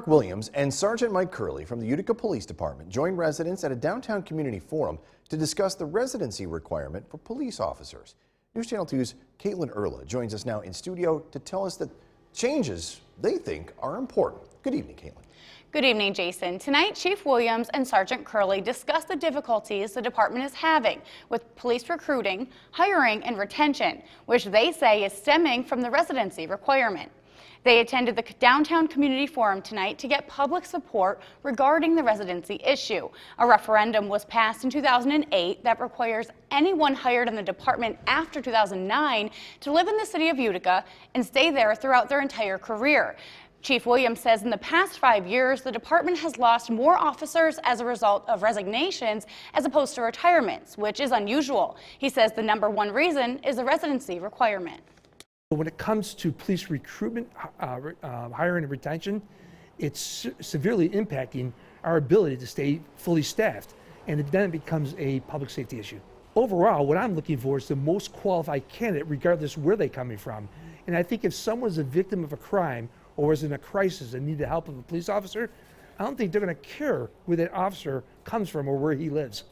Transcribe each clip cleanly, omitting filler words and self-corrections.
Williams and Sergeant Mike Curley from the Utica Police Department joined residents at a downtown community forum to discuss the residency requirement for police officers. News Channel 2's Caitlin Erla joins us now in studio to tell us the changes they think are important. Good evening, Caitlin. Good evening, Jason. Tonight, Chief Williams and Sergeant Curley discussed the difficulties the department is having with police recruiting, hiring, and retention, which they say is stemming from the residency requirement. They attended the downtown community forum tonight to get public support regarding the residency issue. A referendum was passed in 2008 that requires anyone hired in the department after 2009 to live in the city of Utica and stay there throughout their entire career. Chief Williams says in the past 5 years, the department has lost more officers as a result of resignations as opposed to retirements, which is unusual. He says the #1 reason is the residency requirement. When it comes to police recruitment, hiring and retention, it's severely impacting our ability to stay fully staffed, and then it becomes a public safety issue. Overall, what I'm looking for is the most qualified candidate, regardless where they're coming from. And I think if someone's a victim of a crime or is in a crisis and need the help of a police officer, I don't think they're going to care where that officer comes from or where he lives.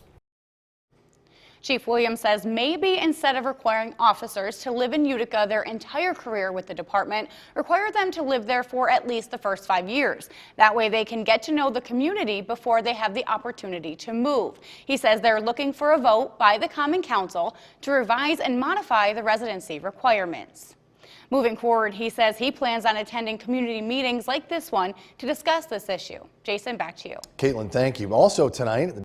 Chief Williams says maybe instead of requiring officers to live in Utica their entire career with the department, require them to live there for at least the first 5 years. That way they can get to know the community before they have the opportunity to move. He says they're looking for a vote by the Common Council to revise and modify the residency requirements. Moving forward, he says he plans on attending community meetings like this one to discuss this issue. Jason, back to you. Caitlin, thank you. Also tonight,